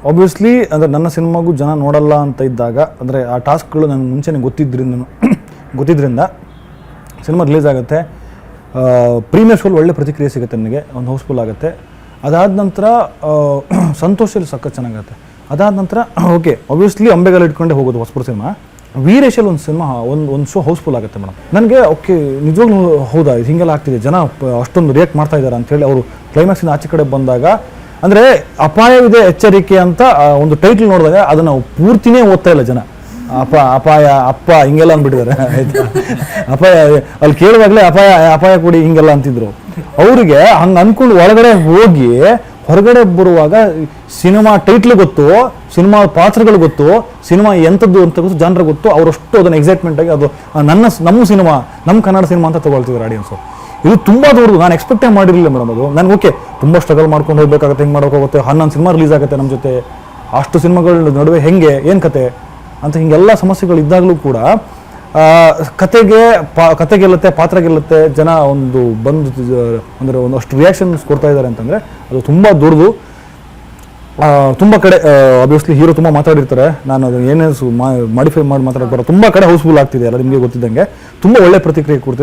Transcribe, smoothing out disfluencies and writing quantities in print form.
Obviously ಅಂದರೆ ನನ್ನ ಸಿನಿಮಾಗೂ ಜನ ನೋಡಲ್ಲ ಅಂತ ಇದ್ದಾಗ, ಅಂದರೆ ಆ ಟಾಸ್ಕ್ಗಳು ನನಗೆ ಮುಂಚೆನೇ ಗೊತ್ತಿದ್ದರಿಂದ ಸಿನಿಮಾ ರಿಲೀಸ್ ಆಗುತ್ತೆ, ಪ್ರೀಮಿಯರ್ ಶೋಲ್ ಒಳ್ಳೆ ಪ್ರತಿಕ್ರಿಯೆ ಸಿಗುತ್ತೆ, ನನಗೆ ಒಂದು ಹೌಸ್ಫುಲ್ ಆಗುತ್ತೆ. ಅದಾದ ನಂತರ ಸಂತೋಷಲ್ಲಿ ಸಖತ್ ಚೆನ್ನಾಗುತ್ತೆ. ಅದಾದ ನಂತರ ಓಕೆ ಆಬ್ವಿಯಸ್ಲಿ ಅಂಬೆಗಾಲು ಇಟ್ಕೊಂಡೇ ಹೋಗೋದು ಹೊಸಪುರ ಸಿನಿಮಾ. ವೀರೇಶಲ್ಲಿ ಒಂದು ಸಿನಿಮಾ ಒಂದು ಶೋ ಹೌಸ್ಫುಲ್ ಆಗುತ್ತೆ ಮೇಡಮ್. ನನಗೆ ಓಕೆ ನಿಜವಾಗ್ಲೂ ಹೌದಾ ಇದು ಹಿಂಗೆಲ್ಲ ಆಗ್ತಿದೆ, ಜನ ಅಷ್ಟೊಂದು ರಿಯಾಕ್ಟ್ ಮಾಡ್ತಾ ಇದ್ದಾರೆ ಅಂಥೇಳಿ ಅವರು ಕ್ಲೈಮ್ಯಾಕ್ಸಿಂದ ಆಚೆ ಕಡೆ ಬಂದಾಗ, ಅಂದರೆ ಅಪಾಯವಿದೆ ಎಚ್ಚರಿಕೆ ಅಂತ ಒಂದು ಟೈಟ್ಲ್ ನೋಡಿದಾಗ ಅದನ್ನು ಪೂರ್ತಿನೇ ಓದ್ತಾ ಇಲ್ಲ ಜನ. ಅಪಾಯ ಅಪ್ಪ ಹಿಂಗೆಲ್ಲ ಅಂದ್ಬಿಟ್ಟಿದ್ದಾರೆ ಆಯ್ತಾ. ಅಪಾಯ ಅಲ್ಲಿ ಕೇಳುವಾಗಲೇ ಅಪಾಯ ಕೊಡಿ ಹಿಂಗೆಲ್ಲ ಅಂತಿದ್ರು. ಅವರಿಗೆ ಹಂಗೆ ಅಂದ್ಕೊಂಡು ಒಳಗಡೆ ಹೋಗಿ ಹೊರಗಡೆ ಬರುವಾಗ ಸಿನಿಮಾ ಟೈಟ್ಲ್ ಗೊತ್ತು, ಸಿನಿಮಾ ಪಾತ್ರಗಳು ಗೊತ್ತು, ಸಿನಿಮಾ ಎಂಥದ್ದು ಅಂತ ಗೊತ್ತು, ಜನರ ಗೊತ್ತು. ಅವರಷ್ಟು ಅದನ್ನು ಎಕ್ಸೈಟ್ಮೆಂಟ್ ಆಗಿ ಅದು ನಮ್ಮ ಸಿನಿಮಾ, ನಮ್ಮ ಕನ್ನಡ ಸಿನಿಮಾ ಅಂತ ತೊಗೊಳ್ತಿದ್ರು ಆಡಿಯನ್ಸು. ಇದು ತುಂಬ ದೊಡ್ಡದು, ನಾನು ಎಕ್ಸ್ಪೆಕ್ಟೇ ಮಾಡಿರಲಿಲ್ಲ ಮೇಡಮ್. ಅದು ನನಗೆ ಓಕೆ ತುಂಬ ಸ್ಟ್ರಗಲ್ ಮಾಡ್ಕೊಂಡು ಹೋಗ್ಬೇಕಾಗುತ್ತೆ, ಹಿಂಗೆ ಮಾಡೋಕ್ಕೋಗುತ್ತೆ, 11 ಸಿನಿಮಾ ರಿಲೀಸ್ ಆಗುತ್ತೆ ನಮ್ಮ ಜೊತೆ, ಅಷ್ಟು ಸಿನಿಮಾಗಳ ನಡುವೆ ಹೆಂಗೆ ಏನು ಕತೆ ಅಂತ ಹಿಂಗೆಲ್ಲ ಸಮಸ್ಯೆಗಳು ಇದ್ದಾಗಲೂ ಕೂಡ ಕತೆ ಗೆಲ್ಲುತ್ತೆ, ಪಾತ್ರ ಗೆಲ್ಲುತ್ತೆ, ಜನ ಒಂದು ಬಂದು ಅಂದರೆ ಒಂದಷ್ಟು ರಿಯಾಕ್ಷನ್ಸ್ ಕೊಡ್ತಾ ಇದ್ದಾರೆ ಅಂತಂದರೆ ಅದು ತುಂಬ ದೊಡ್ಡದು. ತುಂಬ ಕಡೆ ಆಬ್ವಿಯಸ್ಲಿ ಹೀರೋ ತುಂಬ ಮಾತಾಡಿರ್ತಾರೆ, ನಾನು ಅದು ಏನೇ ಮಾಡಿಫೈ ಮಾಡಿ ಮಾತಾಡೋಕೆ ತುಂಬ ಕಡೆ ಹೌಸ್ಫುಲ್ ಆಗ್ತಿದೆ ಅಲ್ಲ, ನಿಮಗೆ ಗೊತ್ತಿದ್ದಂಗೆ ತುಂಬ ಒಳ್ಳೆ ಪ್ರತಿಕ್ರಿಯೆ ಕೊಡ್ತಿದೆ.